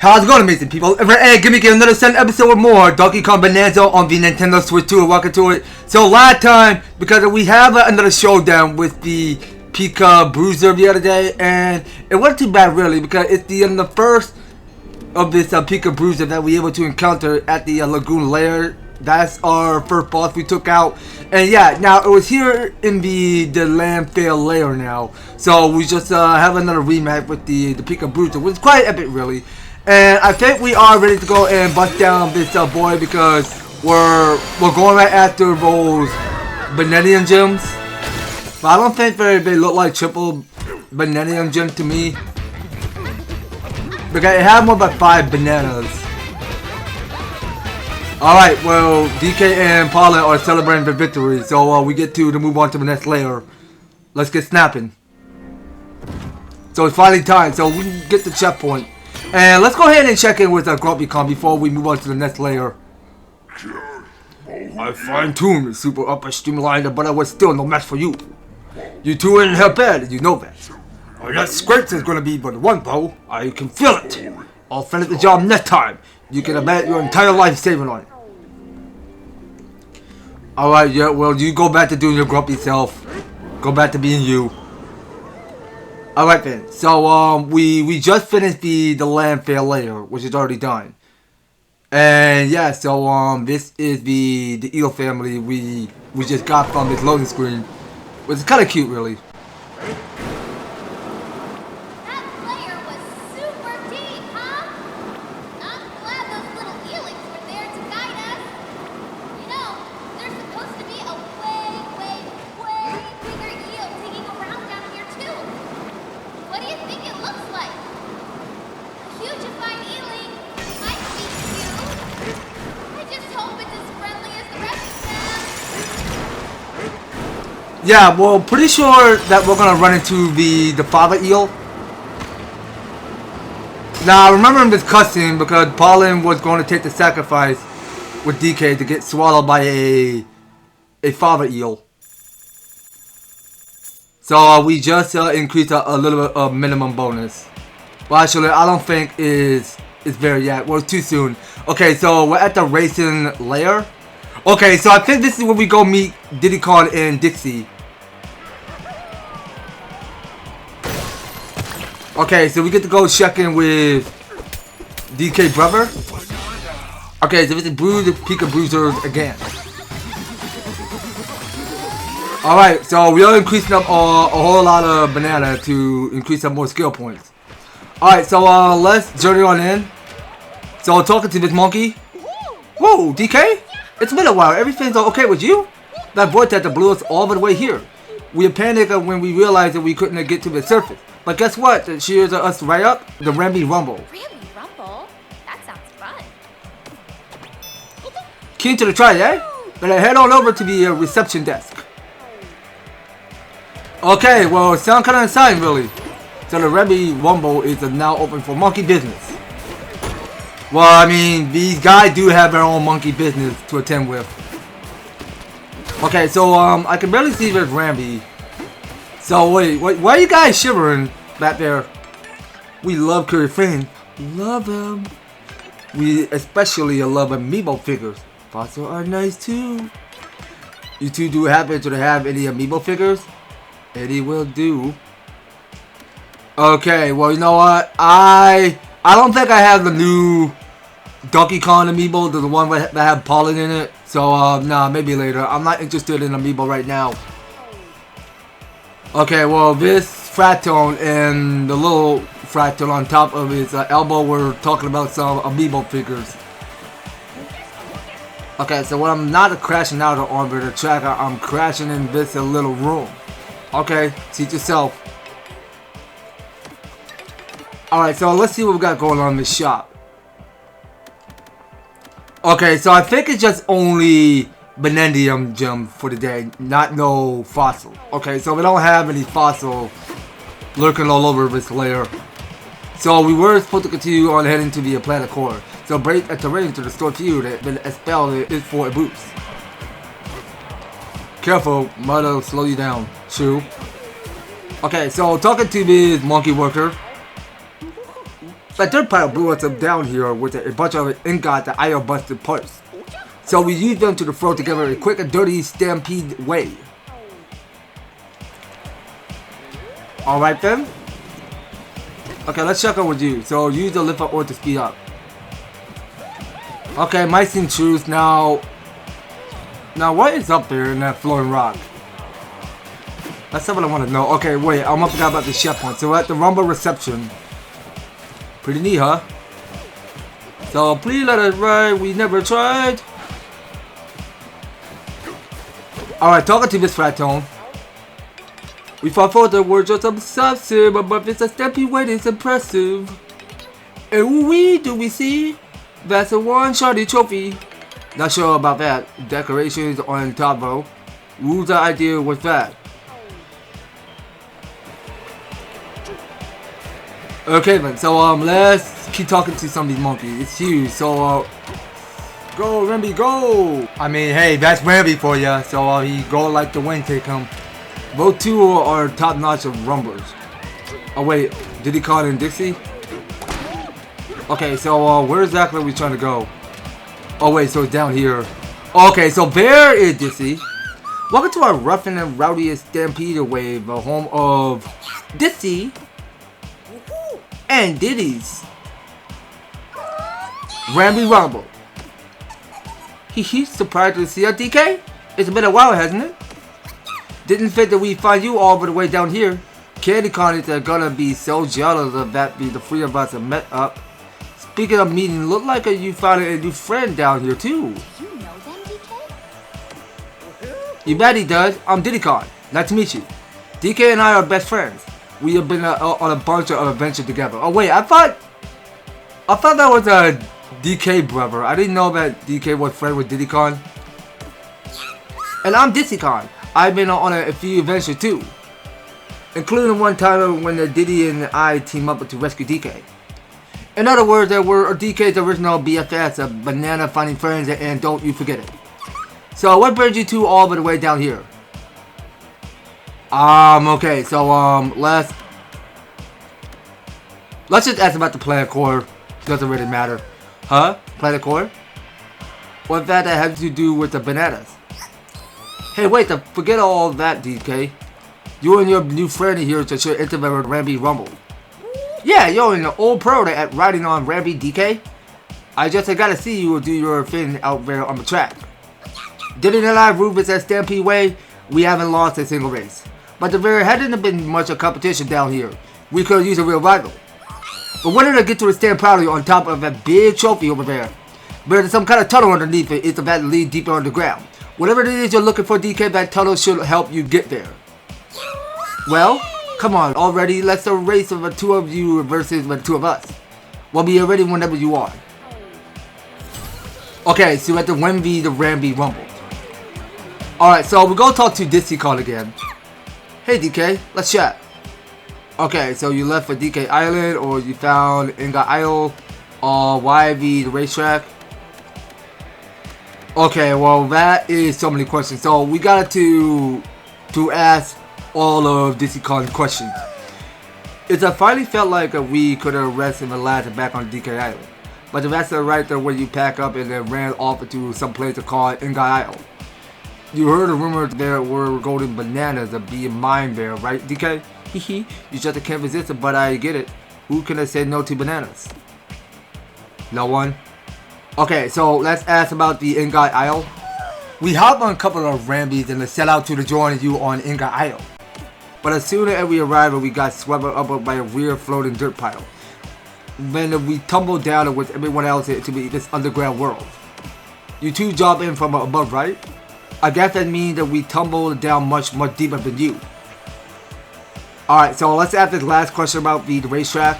How's it going, amazing people? Hey, give me another 7 episode or more Donkey Kong Bananza on the Nintendo Switch 2. Welcome to it. So last time, because we have another showdown with the Pika Bruiser the other day, and it wasn't too bad really, because it's the first of this Pika Bruiser that we were able to encounter at the Lagoon Lair. That's our first boss we took out. And yeah, now it was here in the landfill lair now. So we just have another rematch with the Pika Bruiser, which is quite epic really. And I think we are ready to go and bust down this boy, because we're going right after those Bananium gems. But I don't think they look like triple Bananium gems to me, because it had more than 5 bananas. Alright, well, DK and Paula are celebrating the victory, so we get to move on to the next layer. Let's get snapping. So it's finally time, so we can get the checkpoint. And let's go ahead and check in with Grumpy Kong before we move on to the next layer. I fine-tuned the super upper streamliner, but I was still no match for you. You two ain't help bad, you know that. Our next scrape is gonna be but one, though. I can feel it. I'll finish the job next time. You can bet your entire life saving on it. Alright, yeah, well, you go back to doing your grumpy self. Go back to being you. Alright then, so we just finished the landfill layer, which is already done. And yeah, so this is the eel family we just got from this loading screen, which is kind of cute really. Yeah, well, pretty sure that we're gonna run into the father eel. Now, I remember in this cutscene, because Paulin was going to take the sacrifice with DK to get swallowed by a father eel. So we just increased a little bit of minimum bonus. Well, actually, I don't think it's there yet. Well, it's too soon. Okay, so we're at the racing lair. Okay, so I think this is where we go meet Diddy Kong and Dixie. Okay, so we get to go check in with DK brother. Okay, so this is the Pika Bruisers again. Alright, so we are increasing up a whole lot of banana to increase up more skill points. Alright, so let's journey on in. So talking to this monkey. Whoa, DK? It's been a while. Everything's okay with you? That vortex that blew us all the way here. We panicked when we realized that we couldn't get to the surface. But guess what? It cheers us right up. The Rambi Rumble. Rambi Rumble? That sounds fun. Keen to the try, eh? Better head on over to the reception desk. Okay, well, it sounds kind of exciting, really. So the Rambi Rumble is now open for monkey business. Well, I mean, these guys do have their own monkey business to attend with. Okay, so I can barely see there's Rambi. So wait, why are you guys shivering back there? We love Curry Finn. Love them. We especially love amiibo figures. Fossil are nice too. You two do happen to have any amiibo figures? Eddie will do. Okay, well, you know what? I don't think I have the new Donkey Kong amiibo, the one that have pollen in it. So nah, maybe later. I'm not interested in amiibo right now. Okay, well, this Fratone and the little Fratone on top of his elbow were talking about some amiibo figures. Okay, so when I'm not crashing out on the track, I'm crashing in this little room. Okay, see yourself. Alright, so let's see what we got going on in this shop. Okay, so I think it's just only Bananium gem for the day, not no fossil. Okay, so we don't have any fossil lurking all over this layer. So we were supposed to continue on heading to the planet core. So break at the range to restore to you that the spell is for a boost. Careful, might slow you down. True. Okay, so talking to this monkey worker. But dirt pile blew us up down here with a bunch of ingot that I busted parts. So we used them to throw together a quick and dirty stampede way. Alright then. Okay, let's check out with you. So use the lift up or to speed up. Okay, mice and truth. Now what is up there in that floating rock? That's what I want to know. Okay, wait, I almost forgot about the checkpoint. So we're at the Rumble reception. Pretty neat, huh? So please let us ride. We never tried. Alright, talking to Miss Fratone. We fought for the word just obsessive, but it's a stampede weight is impressive. And do we see? That's a one-shotty trophy. Not sure about that. Decorations on top though. Who's the idea with that? Okay then, so let's keep talking to some of these monkeys. It's huge, so go Rambi, go! I mean, hey, that's Rambi for ya. So he go like the wind take him. Both two are top notch of rumblers. Oh wait, Diddy Kong and Dixie? Okay, so where exactly are we trying to go? Oh wait, so it's down here. Okay, so there is Dixie. Welcome to our rough and rowdiest stampede wave, the home of Dixie and Diddy's Rambi Rumble. He's surprised to see us, DK? It's been a while, hasn't it? Didn't fit that we find you all the way down here. Candy Con is gonna be so jealous of that the three of us have met up. Speaking of meeting, look like you found a new friend down here too. You know them, DK? You bet he does. I'm Diddy Kong. Nice to meet you. DK and I are best friends. We have been on a bunch of adventures together. Oh wait, I thought that was a DK brother. I didn't know that DK was friend with Diddy Kong. And I'm Dixie Kong. I've been on a few adventures too, including one time when Diddy and I team up to rescue DK. In other words, there were DK's original BFFs, a banana finding friends, and don't you forget it. So what brings you two all the way down here? Okay, so let's just ask about the planet core. Doesn't really matter. Huh? Planet core? What that has to do with the bananas? Hey, wait, forget all that, DK. You and your new friend here to share intimate with Rambi Rumble. Yeah, you're an old pro at riding on Rambi, DK. I just gotta see you do your thing out there on the track. Didn't I Rufus at Stampede Way? We haven't lost a single race. But there hadn't been much of competition down here. We could use a real rival. But when did I get to stand proudly on top of that big trophy over there? There's some kind of tunnel underneath it. It's about to lead deeper underground. Whatever it is you're looking for, DK, that tunnel should help you get there. Well, come on, already. Let's do a race of the two of you versus the two of us. We'll be ready whenever you are. Okay, so at the Rambi Rumble. Alright, so we're gonna talk to Dixie Kong again. Hey DK, let's chat. Okay, so you left for DK Island or you found Ingot Isle or YV the racetrack? Okay, well that is so many questions. So we got to ask all of Dixie Kong's questions. It's I finally felt like we could have rested and relaxed back on DK Island. But the rest of right there where you pack up and then ran off to some place called Ingot Isle. You heard a rumor there were golden bananas to be mined there, right DK? Hehe, you just can't resist it, but I get it. Who can I say no to bananas? No one? Okay, so let's ask about the Ingot Isle. We hopped on a couple of Rambis and set out to join you on Ingot Isle. But as soon as we arrived, we got swept up by a weird floating dirt pile. Then we tumbled down with everyone else into this underground world. You two dropped in from above, right? I guess that means that we tumbled down much deeper than you. Alright, so let's ask this last question about the racetrack.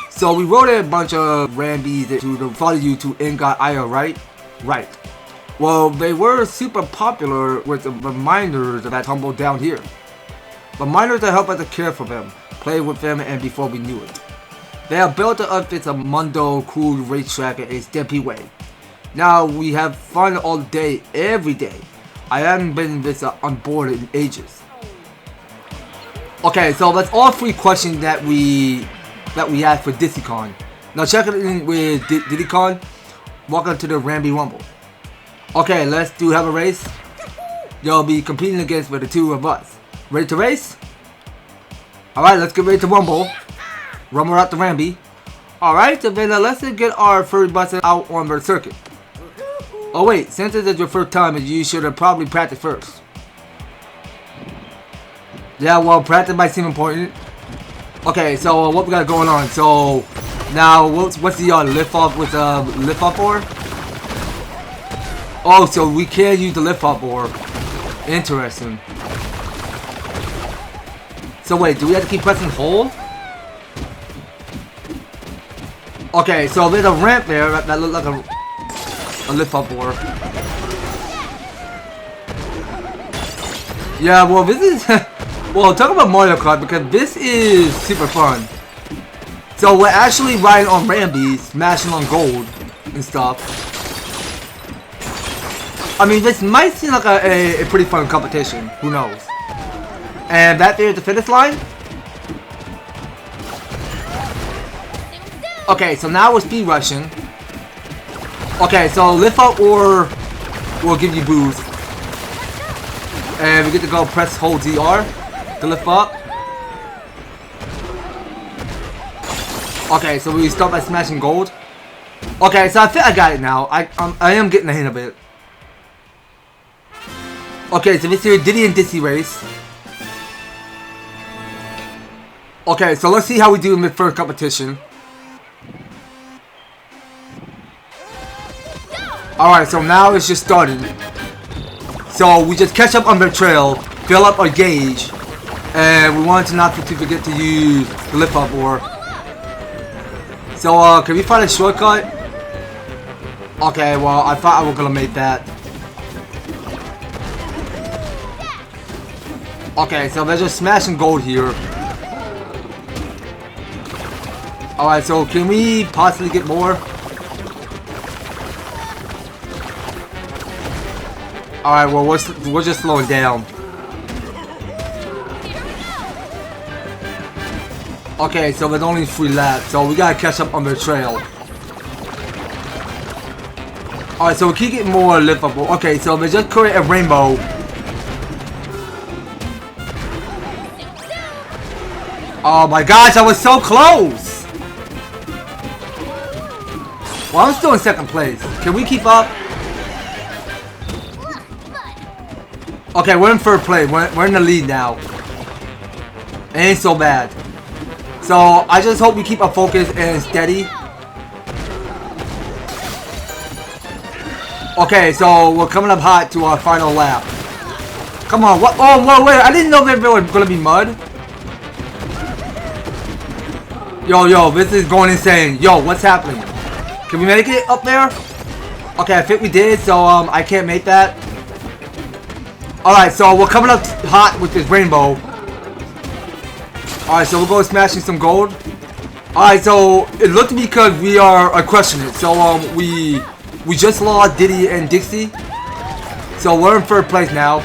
So we rode a bunch of Rambis to follow you to Ingot Isle, right? Right. Well, they were super popular with the miners that tumbled down here. The miners that helped us to care for them, play with them, and before we knew it. They have built up this Mundo cool racetrack in a Stampede way. Now we have fun all day, every day. I haven't been this on board in ages. Okay, so that's all three questions that we that we had for Dixie Kong. Now check it in with Diddy Kong. Welcome to the Rambi Rumble. Okay, let's have a race. You'll be competing against the two of us. Ready to race? Alright, let's get ready to rumble. Rumble out the Rambi. Alright, so then let's get our furry butts out on the circuit. Oh wait, since this is your first time, you should have probably practiced first. Yeah, well, practice might seem important. Okay, so what we got going on? So now, what's the lift off with lift off ore? Oh, so we can use the lift off ore. Interesting. So wait, do we have to keep pressing hold? Okay, so there's a ramp there that looks like a lift off ore. Yeah, well, this is well, talk about Mario Kart because this is super fun. So we're actually riding on Rambi, smashing on gold and stuff. I mean, this might seem like a pretty fun competition. Who knows? And that there's the finish line. Okay, so now we're speed rushing. Okay, so lift up or will give you boost. And we get to go press hold DR to lift up. Okay, so we start by smashing gold. Okay, so I think I got it now. I am getting the hint of it. Okay, so this is Diddy and Dixie race. Okay, so let's see how we do in the first competition. Alright, so now it's just started. So we just catch up on the trail, fill up our gauge, and we wanted to not to forget to use the lift up ore. So can we find a shortcut? Okay, well I thought I was gonna make that. Okay, so they're just smashing gold here. Alright, so can we possibly get more? Alright, well we're just slowing down. Okay, so there's only 3 laps, so we gotta catch up on the trail. Alright, so we keep getting more liftable. Okay, so they just create a rainbow. Oh my gosh, I was so close! Well, I'm still in second place. Can we keep up? Okay, we're in third place. We're in the lead now. It ain't so bad. So, I just hope we keep our focus and steady. Okay, so we're coming up hot to our final lap. Come on, what? Oh, wait, I didn't know there was gonna be mud. Yo, this is going insane. Yo, what's happening? Can we make it up there? Okay, I think we did, so I can't make that. Alright, so we're coming up hot with this rainbow. Alright, so we'll go smashing some gold. Alright, so it looked to me because we are crushing it. So we just lost Diddy and Dixie. So we're in third place now.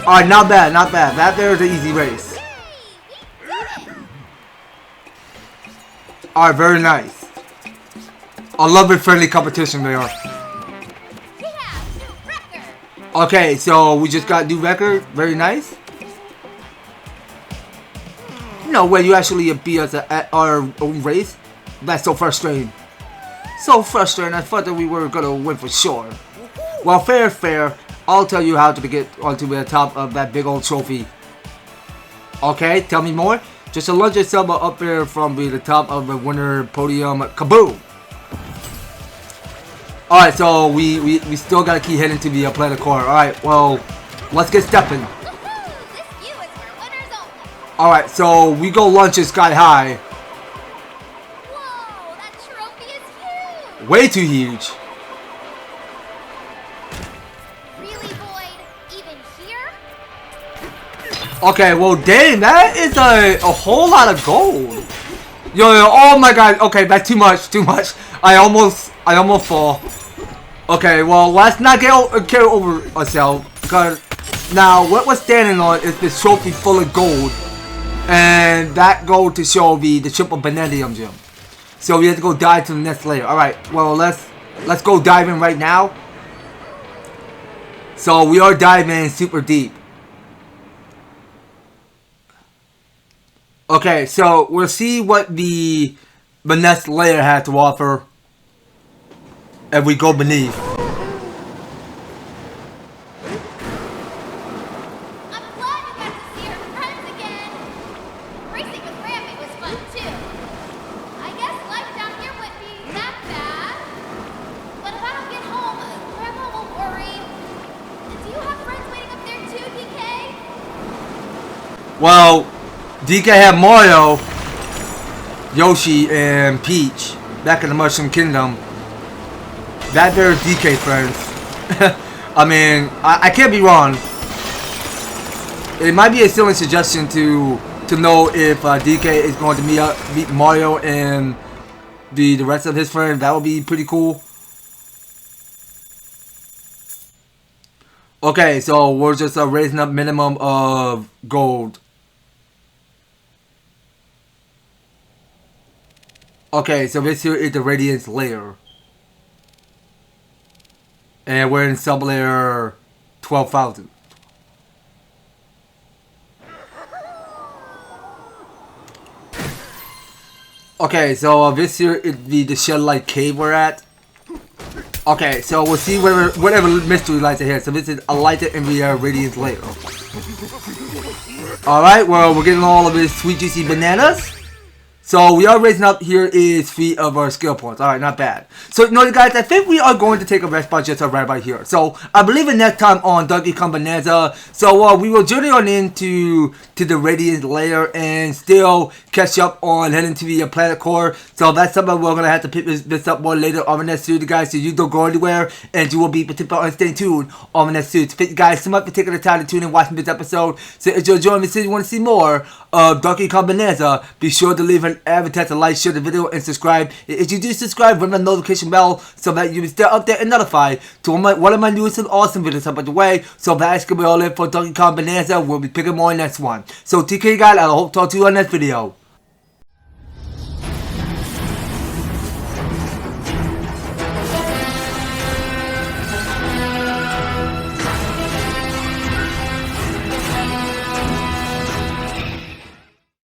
Alright, not bad. That there is an easy race. Alright, very nice. I love the friendly competition they are. Okay, so we just got a new record. Very nice. No way you actually beat us at our own race. That's so frustrating. So frustrating. I thought that we were gonna win for sure. Well, fair. I'll tell you how to get onto the top of that big old trophy. Okay, tell me more. Just launch yourself up there from the top of the winner podium. Kaboom! Alright, so we still gotta keep heading to the planet core. Alright, well, let's get stepping. Alright, so we go launch it sky high. Whoa, that trophy is huge! Way too huge. Really, Boyd? Even here? Okay, well, dang, that is a whole lot of gold. Yo, oh my god. Okay, that's too much. I almost fall. Okay, well, let's not carry over ourselves, because now what we're standing on is this trophy full of gold. And that go to show the triple bananium gem. So we have to go dive to the next layer. Alright, well let's go dive in right now. So we are diving super deep. Okay, so we'll see what the next layer has to offer if we go beneath. I'm glad you got to see her friends again. Racing with Rambi was fun too. I guess life down here wouldn't be that bad. But if I don't get home, Grandma will worry. Do you have friends waiting up there too, DK? Well, DK had Mario, Yoshi, and Peach back in the Mushroom Kingdom. That they're DK friends. I mean, I can't be wrong. It might be a silly suggestion to know if DK is going to meet Mario and the rest of his friends. That would be pretty cool. Okay, so we're just raising up minimum of gold. Okay, so this here is the Radiance layer. And we're in Sublayer 12,000. Okay, so this here is the Shed Light Cave we're at. Okay, so we'll see whatever mystery lights ahead. So this is a lighted and we are Radiance layer. Alright, well we're getting all of this sweet juicy bananas. So we are raising up here is 3 of our skill points. Alright, not bad. So you know guys, I think we are going to take a rest spot just right about here. So I believe in next time on Donkey Kong Bananza. So we will journey on into the Radiant layer and still catch up on heading to the planet core. So that's something we're gonna have to pick this up more later on the next series, guys. So you don't go anywhere and you will be particular and stay tuned on the next series. Thank you guys so much for taking the time to tune in and watching this episode. So if you're enjoying this series, you want to see more of Donkey Kong Bananza, be sure to leave an advertise, like, share the video, and subscribe. If you do subscribe, ring the notification bell so that you will stay updated and notified to one of my newest and awesome videos up on the way. So that's gonna be all in for Donkey Kong Bananza. We'll be picking more in next one. So TK guys, I hope to talk to you on next video.